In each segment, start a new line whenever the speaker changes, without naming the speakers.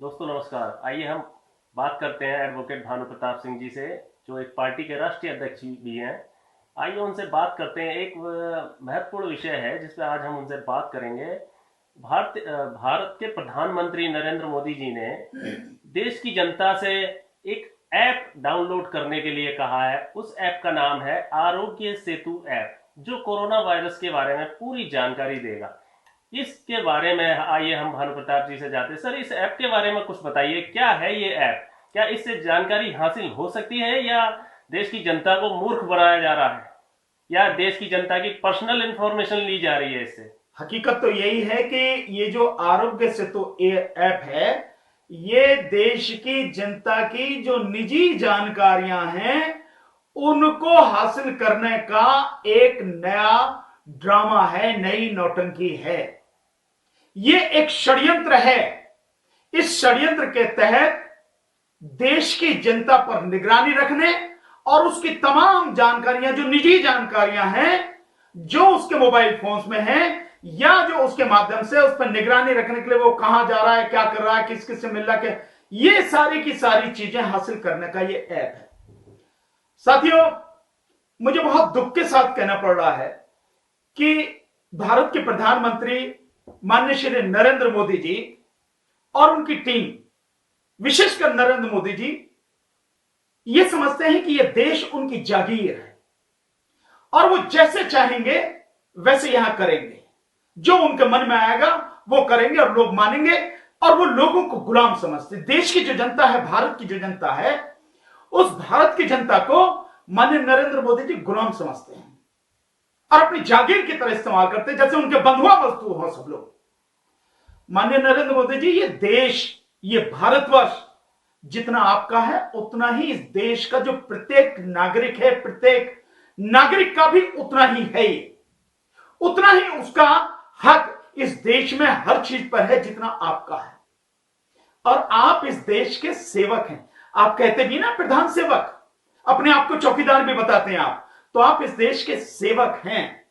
दोस्तों नमस्कार। आइए हम बात करते हैं एडवोकेट भानु प्रताप सिंह जी से, जो एक पार्टी के राष्ट्रीय अध्यक्ष भी हैं। आइए उनसे बात करते हैं। एक महत्वपूर्ण विषय है जिस पर आज हम उनसे बात करेंगे। भारत के प्रधानमंत्री नरेंद्र मोदी जी ने देश की जनता से एक ऐप डाउनलोड करने के लिए कहा है। उस ऐप का नाम है आरोग्य सेतु ऐप, जो कोरोना वायरस के बारे में पूरी जानकारी देगा। इसके बारे में आइए हम भानु प्रताप जी से जाते हैं। सर, इस ऐप के बारे में कुछ बताइए, क्या है ये ऐप? क्या इससे जानकारी हासिल हो सकती है, या देश की जनता को मूर्ख बनाया जा रहा है, या देश की जनता की पर्सनल इंफॉर्मेशन ली जा रही है इससे?
हकीकत तो यही है कि ये जो आरोग्य सेतु ऐप है, ये देश की जनता की जो निजी जानकारियां हैं उनको हासिल करने का एक नया ड्रामा है, नई नौटंकी है। ये एक षड्यंत्र है। इस षड्यंत्र के तहत देश की जनता पर निगरानी रखने और उसकी तमाम जानकारियां, जो निजी जानकारियां हैं, जो उसके मोबाइल फोन्स में हैं, या जो उसके माध्यम से उस पर निगरानी रखने के लिए वो कहां जा रहा है, क्या कर रहा है, किस किस से मिल रहा है, ये सारी की सारी चीजें हासिल करने का ये ऐप है। साथियों, मुझे बहुत दुख के साथ कहना पड़ रहा है कि भारत के प्रधानमंत्री माननीय श्री नरेंद्र मोदी जी और उनकी टीम, विशेषकर नरेंद्र मोदी जी, ये समझते हैं कि यह देश उनकी जागीर है और वो जैसे चाहेंगे वैसे यहां करेंगे। जो उनके मन में आएगा वो करेंगे और लोग मानेंगे, और वो लोगों को गुलाम समझते। देश की जो जनता है, भारत की जो जनता है, उस भारत की जनता को माननीय नरेंद्र मोदी जी गुलाम समझते हैं और अपनी जागीर की तरह इस्तेमाल करते हैं, जैसे उनके बंधुआ मजदूर हो सब लोग। माननीय नरेंद्र मोदी जी, ये देश, ये भारतवर्ष जितना आपका है उतना ही इस देश का जो प्रत्येक नागरिक है, प्रत्येक नागरिक का भी उतना ही है। उतना ही उसका हक इस देश में हर चीज पर है जितना आपका है। और आप इस देश के सेवक हैं। आप कहते भी ना प्रधान सेवक, अपने आप को चौकीदार भी बताते हैं आप, तो आप इस देश के सेवक हैं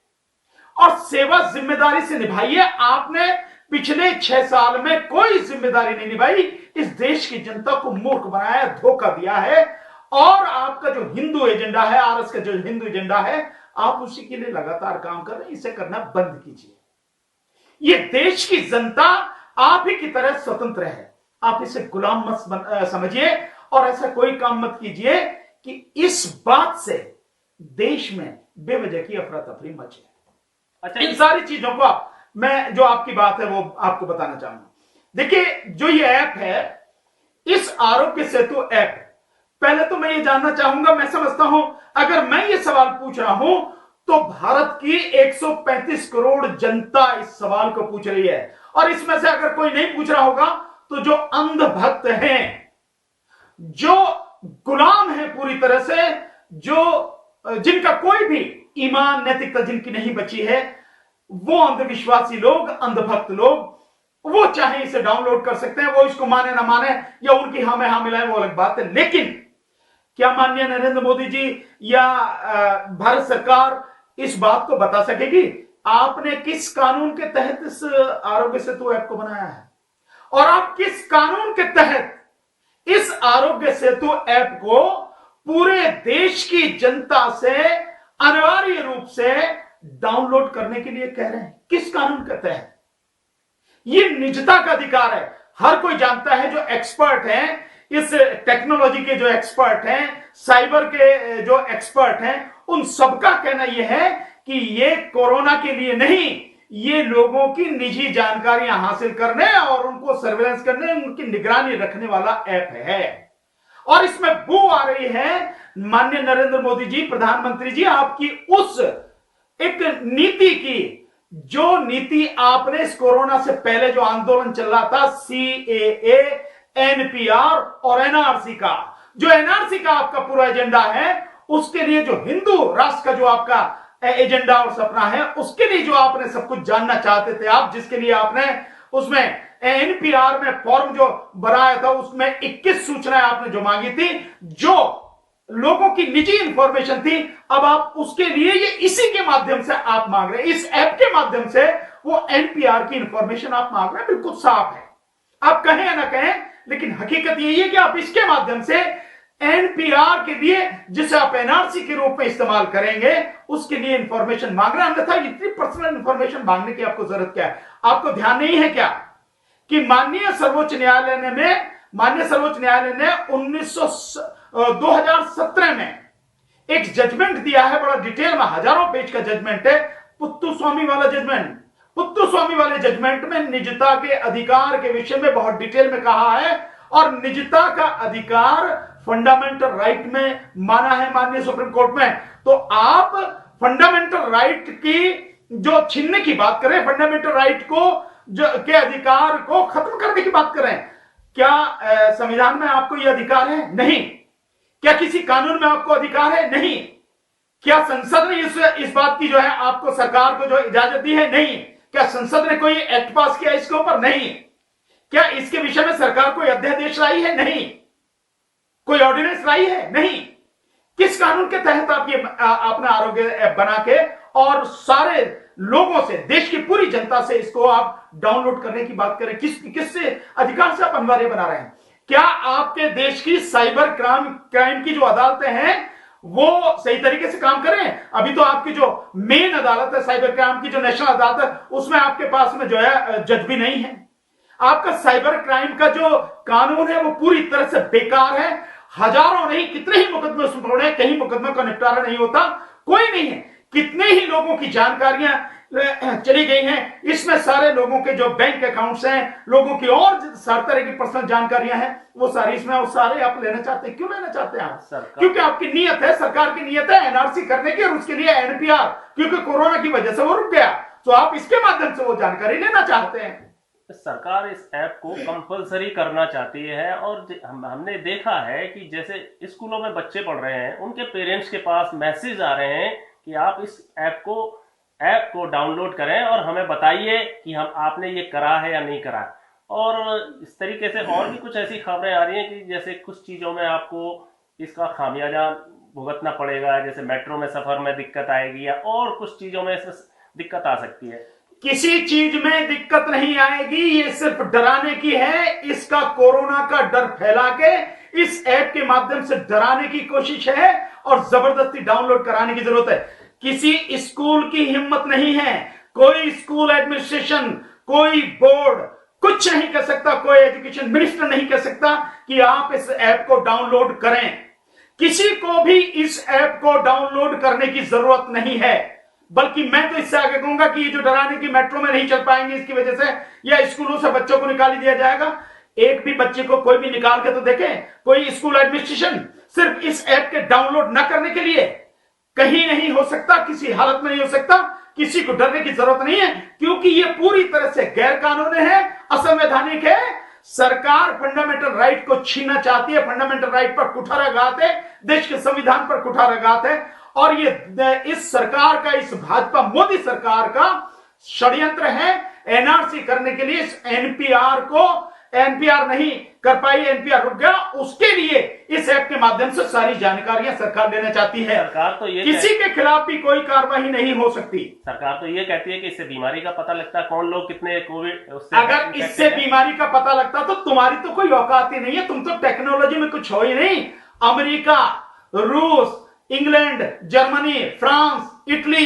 और सेवा जिम्मेदारी से निभाइए। आपने पिछले 6 साल में कोई जिम्मेदारी नहीं निभाई, इस देश की जनता को मूर्ख बनाया, धोखा दिया है। और आपका जो हिंदू एजेंडा है, आरएस का जो हिंदू एजेंडा है, आप उसी के लिए लगातार काम कर रहे हैं। इसे करना बंद कीजिए। ये देश की जनता आप ही की तरह स्वतंत्र है। आप इसे गुलाम मत समझिए और ऐसा कोई काम मत कीजिए कि इस बात से देश में बेवजह की अफरा तफरी मचे। अच्छा, इन सारी चीजों को मैं जो आपकी बात है वो आपको बताना चाहूंगा। देखिए, जो ये ऐप है, इस आरोग्य सेतु ऐप, पहले तो मैं ये जानना चाहूंगा, मैं समझता हूं अगर मैं ये सवाल पूछ रहा हूं तो भारत की 135 करोड़ जनता इस सवाल को पूछ रही है। और इसमें से अगर कोई नहीं पूछ रहा होगा तो जो अंधभक्त हैं, जो गुलाम हैं पूरी तरह से, जो जिनका कोई भी ईमान, नैतिकता जिनकी नहीं बची है, वो अंधविश्वासी लोग, अंधभक्त लोग, वो चाहे इसे डाउनलोड कर सकते हैं। वो इसको माने ना माने या उनकी हाँ में हाँ मिलाए, वो अलग बात है। लेकिन क्या माननीय नरेंद्र मोदी जी या भारत सरकार इस बात को बता सकेगी आपने किस कानून के तहत इस आरोग्य सेतु ऐप को बनाया है, और आप किस कानून के तहत इस आरोग्य सेतु ऐप को पूरे देश की जनता से अनिवार्य रूप से डाउनलोड करने के लिए कह रहे हैं? किस कानून के तहत? ये निजता का अधिकार है। हर कोई जानता है, जो एक्सपर्ट हैं, इस टेक्नोलॉजी के जो एक्सपर्ट हैं, साइबर के जो एक्सपर्ट हैं, उन सबका कहना यह है कि ये कोरोना के लिए नहीं, ये लोगों की निजी जानकारियां हासिल करने और उनको सर्वेलेंस करने, उनकी निगरानी रखने वाला ऐप है। और इसमें बू आ रही है माननीय नरेंद्र मोदी जी, प्रधानमंत्री जी, आपकी उस एक नीति की, जो नीति आपने इस कोरोना से पहले जो आंदोलन चल रहा था, सीएए, एनपीआर और एनआरसी का, जो एनआरसी का आपका पूरा एजेंडा है, उसके लिए जो हिंदू राष्ट्र का जो आपका एजेंडा और सपना है, उसके लिए जो आपने सब कुछ जानना चाहते थे आप, जिसके लिए आपने उसमें एनपीआर में फॉर्म जो बनाया था, उसमें 21 सूचनाएं आपने जो मांगी थी, जो लोगों की निजी इंफॉर्मेशन थी, अब आप उसके लिए ये इसी के माध्यम से आप मांग रहे हैं। इस ऐप के माध्यम से वो एनपीआर की इंफॉर्मेशन आप मांग रहे हैं। बिल्कुल साफ है, आप कहें या ना कहें, लेकिन हकीकत यही है कि आप इसके माध्यम से एनपीआर के लिए, जिसे आप एनआरसी के रूप में इस्तेमाल करेंगे, उसके लिए इंफॉर्मेशन मांग रहे हैं। अन्यथा इतनी पर्सनल इंफॉर्मेशन मांगने की आपको जरूरत क्या है? आपको ध्यान नहीं है क्या कि माननीय सर्वोच्च न्यायालय ने 2017 में एक जजमेंट दिया है, बड़ा डिटेल में, हजारों पेज का जजमेंट है, पुत्तुस्वामी वाला जजमेंट। पुत्तुस्वामी वाले जजमेंट में निजता के अधिकार के विषय में बहुत डिटेल में कहा है, और निजता का अधिकार फंडामेंटल राइट में माना है माननीय सुप्रीम कोर्ट में। तो आप फंडामेंटल राइट की जो छीनने की बात करें, फंडामेंटल राइट को के अधिकार को खत्म करने की बात करें, क्या संविधान में आपको यह अधिकार है? नहीं। क्या किसी कानून में आपको अधिकार है? नहीं। क्या संसद ने इस बात की जो है आपको, सरकार को जो इजाजत दी है? नहीं। क्या संसद ने कोई एक्ट पास किया इसके ऊपर? नहीं। क्या इसके विषय में सरकार कोई अध्यादेश लाई है? नहीं। कोई ऑर्डिनेंस लाई है? नहीं। किस कानून के तहत आप ये अपना आरोग्य ऐप बना के और सारे लोगों से, देश की पूरी जनता से इसको आप डाउनलोड करने की बात करें? किससे अधिकार से आप अनिवार्य बना रहे हैं? क्या आपके देश की साइबर क्राइम की जो अदालतें हैं वो सही तरीके से काम करें? अभी तो आपकी जो मेन अदालत है साइबर क्राइम की, जो नेशनल अदालत है, उसमें आपके पास में जो है जज भी नहीं है। आपका साइबर क्राइम का जो कानून है वो पूरी तरह से बेकार है। हजारों नहीं, कितने ही मुकदमे उसमें पड़े हैं, कहीं मुकदमे का निपटारा नहीं होता, कोई नहीं है। कितने ही लोगों की जानकारियां चली गई हैं, इसमें सारे लोगों के जो बैंक अकाउंट्स हैं, लोगों की और सारी तरह की पर्सनल जानकारियां हैं, वो सारी इसमें, और सारे आप लेना चाहते हैं। क्यों लेना चाहते हैं आप? क्योंकि आपकी नीयत है, सरकार की नीयत है एनआरसी करने की, और उसके लिए एनपीआर, क्योंकि कोरोना की वजह से वो रुक गया, तो आप इसके माध्यम से वो जानकारी लेना चाहते हैं।
सरकार इस ऐप को कंपलसरी करना चाहती है, और हमने देखा है कि जैसे स्कूलों में बच्चे पढ़ रहे हैं, उनके पेरेंट्स के पास मैसेज आ रहे हैं कि आप इस ऐप को डाउनलोड करें और हमें बताइए कि आपने ये करा है या नहीं करा। और इस तरीके से और भी कुछ ऐसी खबरें आ रही हैं कि जैसे कुछ चीज़ों में आपको इसका खामियाजा भुगतना पड़ेगा, जैसे मेट्रो में सफर में दिक्कत आएगी, या और कुछ चीज़ों में इसमें दिक्कत आ सकती है।
किसी चीज में दिक्कत नहीं आएगी, ये सिर्फ डराने की है। इसका कोरोना का डर फैला के इस ऐप के माध्यम से डराने की कोशिश है और जबरदस्ती डाउनलोड कराने की जरूरत है। किसी स्कूल की हिम्मत नहीं है, कोई स्कूल एडमिनिस्ट्रेशन, कोई बोर्ड कुछ नहीं कर सकता, कोई एजुकेशन मिनिस्टर नहीं कह सकता कि आप इस ऐप को डाउनलोड करें। किसी को भी इस ऐप को डाउनलोड करने की जरूरत नहीं है। बल्कि मैं तो इससे आगे कहूंगा कि ये जो डराने की मेट्रो में नहीं चल पाएंगे इसकी वजह से, या स्कूलों से बच्चों को निकाल दिया जाएगा, एक भी बच्चे को कोई भी निकाल के तो देखे। कोई स्कूल एडमिनिस्ट्रेशन सिर्फ इस ऐप के डाउनलोड न करने के लिए कहीं नहीं हो सकता, किसी हालत में नहीं हो सकता। किसी को डरने की जरूरत नहीं है, क्योंकि ये पूरी तरह से गैर कानूनी है, असंवैधानिक है। सरकार फंडामेंटल राइट को छीनना चाहती है, फंडामेंटल राइट पर कुठाराघात है, देश के संविधान पर कुठाराघात है। और ये इस सरकार का, इस भाजपा मोदी सरकार का षड्यंत्र है एनआरसी करने के लिए। इस एनपीआर नहीं कर पाई, एनपीआर रुक गया, उसके लिए इस ऐप के माध्यम से सारी जानकारियां सरकार लेना चाहती है।
सरकार तो ये
किसी के खिलाफ भी कोई कार्रवाई नहीं हो सकती।
सरकार तो ये कहती है कि इससे बीमारी का पता लगता है, कौन लोग कितने कोविड,
अगर इससे बीमारी का पता लगता तो तुम्हारी तो कोई औकात ही नहीं है, तुम तो टेक्नोलॉजी में कुछ हो ही नहीं। अमेरिका, रूस, इंग्लैंड, जर्मनी, फ्रांस, इटली,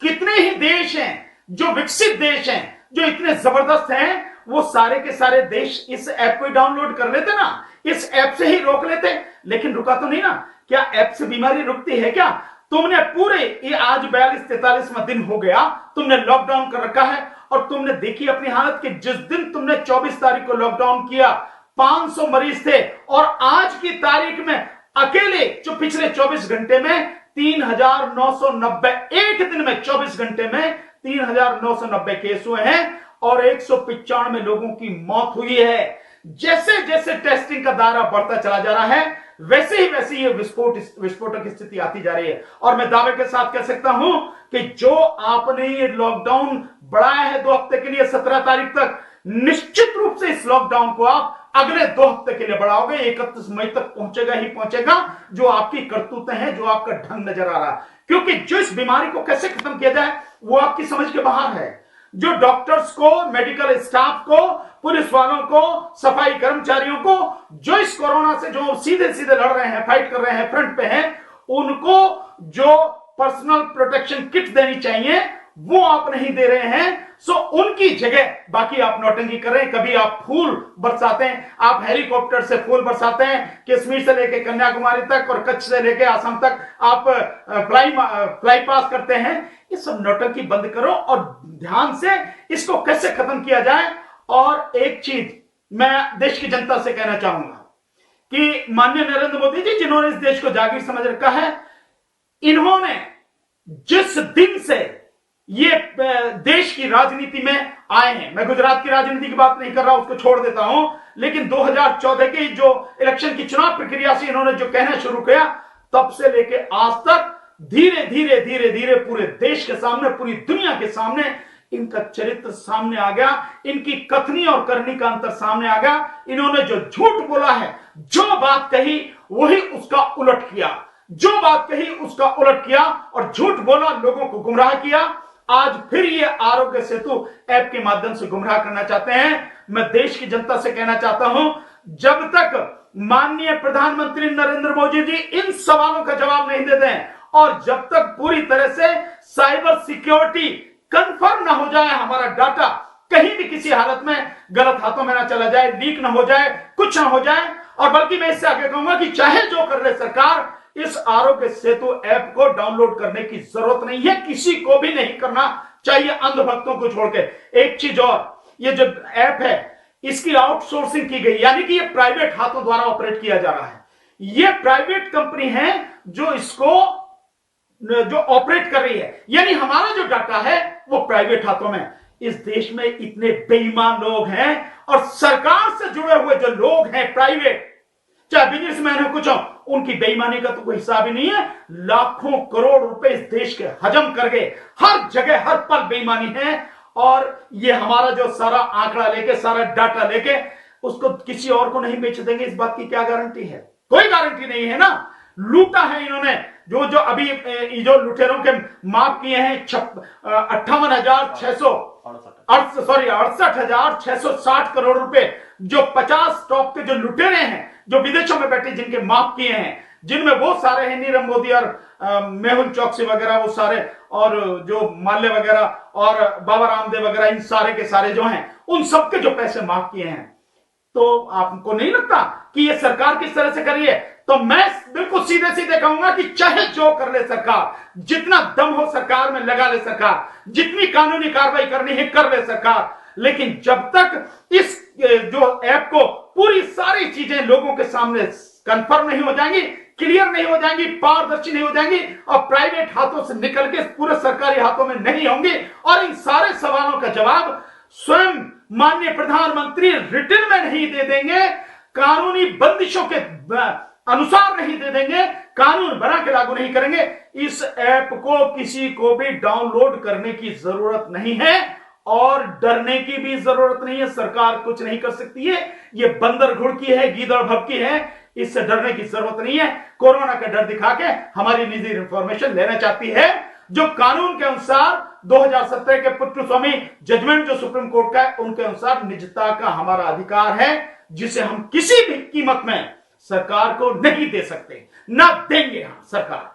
कितने ही देश हैं जो विकसित देश हैं, जो इतने जबरदस्त हैं, वो सारे के सारे देश इस ऐप को डाउनलोड कर लेते ना, इस ऐप से ही रोक लेते। लेकिन रुका तो नहीं ना। क्या ऐप से बीमारी रुकती है क्या? तुमने पूरे ये आज 42-43वां दिन हो गया, तुमने लॉकडाउन कर रखा है, और तुमने देखी अपनी हालत कि जिस दिन तुमने 24 तारीख को लॉकडाउन किया 500 मरीज थे, और आज की तारीख में अकेले जो पिछले 24 घंटे में 3,990, एक दिन में 24 घंटे में 3,990 केस हुए हैं और 195 लोगों की मौत हुई है। जैसे जैसे टेस्टिंग का दायरा बढ़ता चला जा रहा है, वैसे ही ये विस्फोटक स्थिति आती जा रही है। और मैं दावे के साथ कह सकता हूं कि जो आपने ये लॉकडाउन बढ़ाया है 2 हफ्ते के लिए 17 तारीख तक, निश्चित रूप से इस लॉकडाउन को आप अगले 2 हफ्ते के लिए बढ़ाओगे। 31 मई तक पहुंचेगा ही पहुंचेगा, जो आपकी करतूतें हैं, जो आपका ढंग नजर आ रहा है। क्योंकि जो इस बीमारी को कैसे खत्म किया जाए वो आपकी समझ के बाहर है। जो डॉक्टर्स को, मेडिकल स्टाफ को, पुलिस वालों को, सफाई कर्मचारियों को, जो इस कोरोना से जो सीधे सीधे लड़ रहे हैं, फाइट कर रहे हैं, फ्रंट पे हैं, उनको जो पर्सनल प्रोटेक्शन किट देनी चाहिए वो आप नहीं दे रहे हैं। सो उनकी जगह बाकी आप नौटंकी कर रहे हैं। कभी आप फूल बरसाते हैं, आप हेलीकॉप्टर से फूल बरसाते हैं, कश्मीर से लेके कन्याकुमारी तक और कच्छ से लेके असम तक आप फ्लाई पास करते हैं। ये सब नौटंकी बंद करो और ध्यान से इसको कैसे खत्म किया जाए। और एक चीज मैं देश की जनता से कहना चाहूंगा कि माननीय नरेंद्र मोदी जी, जिन्होंने इस देश को जागीर समझ रखा है, इन्होंने जिस दिन से ये देश की राजनीति में आए हैं, मैं गुजरात की राजनीति की बात नहीं कर रहा, उसको छोड़ देता हूं, लेकिन 2014 की जो इलेक्शन की चुनाव प्रक्रिया से इन्होंने जो कहना शुरू किया, तब से लेके आज तक धीरे धीरे धीरे धीरे पूरे देश के सामने, पूरी दुनिया के सामने इनका चरित्र सामने आ गया, इनकी कथनी और करनी का अंतर सामने आ गया। इन्होंने जो झूठ बोला है, जो बात कही वही उसका उलट किया, जो बात कही उसका उलट किया और झूठ बोला, लोगों को गुमराह किया। आज फिर ये आरोग्य सेतु ऐप के माध्यम से गुमराह करना चाहते हैं। मैं देश की जनता से कहना चाहता हूं, जब तक माननीय प्रधानमंत्री नरेंद्र मोदी जी इन सवालों का जवाब नहीं देते हैं और जब तक पूरी तरह से साइबर सिक्योरिटी कंफर्म ना हो जाए, हमारा डाटा कहीं भी किसी हालत में गलत हाथों में ना चला जाए, लीक ना हो जाए, कुछ ना हो जाए, और बल्कि मैं इससे आगे कहूंगा कि चाहे जो कर ले सरकार, इस आरोग्य सेतु ऐप को डाउनलोड करने की जरूरत नहीं है, किसी को भी नहीं करना चाहिए, अंधभक्तों को छोड़ के। एक चीज और, ये जो ऐप है इसकी आउटसोर्सिंग की गई, यानी कि ये प्राइवेट हाथों द्वारा ऑपरेट किया जा रहा है। ये प्राइवेट कंपनी है जो इसको जो ऑपरेट कर रही है, यानी हमारा जो डाटा है वो प्राइवेट हाथों में। इस देश में इतने बेईमान लोग हैं और सरकार से जुड़े हुए जो लोग हैं प्राइवेट, चाहे बिजनेसमैन हो, कुछ हो, उनकी बेईमानी का तो कोई हिसाब ही नहीं है। लाखों करोड़ रुपए इस देश के हजम कर गए, हर जगह हर पल बेईमानी है। और ये हमारा जो सारा आंकड़ा लेके, सारा डाटा लेके उसको किसी और को नहीं बेच देंगे, इस बात की क्या गारंटी है? कोई गारंटी नहीं है ना। लूटा है इन्होंने, जो जो अभी जो लुटेरों के माफ किए हैं 68,660 करोड़ रुपए, जो 50 टॉप के जो लुटेरे हैं, जो विदेशों में बैठे, जिनके माफ किए हैं, जिनमें वो सारे हैं नीरव मोदी और मेहुल चौकसी वगैरह, वो सारे, और जो माल्य वगैरह और बाबा रामदेव वगैरह, इन सारे के सारे जो हैं, उन सबके जो पैसे माफ किए हैं। तो आपको नहीं लगता कि ये सरकार किस तरह से करी है? तो मैं बिल्कुल सीधे सीधे कहूंगा कि चाहे जो कर ले सरकार, जितना दम हो सरकार में लगा ले सरकार, जितनी कानूनी कार्रवाई करनी है कर ले सरकार, लेकिन जब तक इस जो ऐप को पूरी सारी चीजें लोगों के सामने कंफर्म नहीं हो जाएंगी, क्लियर नहीं हो जाएंगी, पारदर्शी नहीं हो जाएंगी और प्राइवेट हाथों से निकल के पूरे सरकारी हाथों में नहीं होंगी, और इन सारे सवालों का जवाब स्वयं माननीय प्रधानमंत्री रिटर्न में नहीं दे देंगे, कानूनी बंदिशों के अनुसार नहीं दे देंगे, कानून बना के लागू नहीं करेंगे, इस ऐप को किसी को भी डाउनलोड करने की जरूरत नहीं है और डरने की भी जरूरत नहीं है। सरकार कुछ नहीं कर सकती है, ये बंदर घुड़की है, गीदड़ भभकी है, इससे डरने की जरूरत नहीं है। कोरोना का डर दिखा के हमारी निजी इंफॉर्मेशन लेना चाहती है, जो कानून के अनुसार 2017 के पुट्टू स्वामी जजमेंट जो सुप्रीम कोर्ट का है, उनके अनुसार निजता का हमारा अधिकार है, जिसे हम किसी भी कीमत में सरकार को नहीं दे सकते, ना देंगे हम सरकार।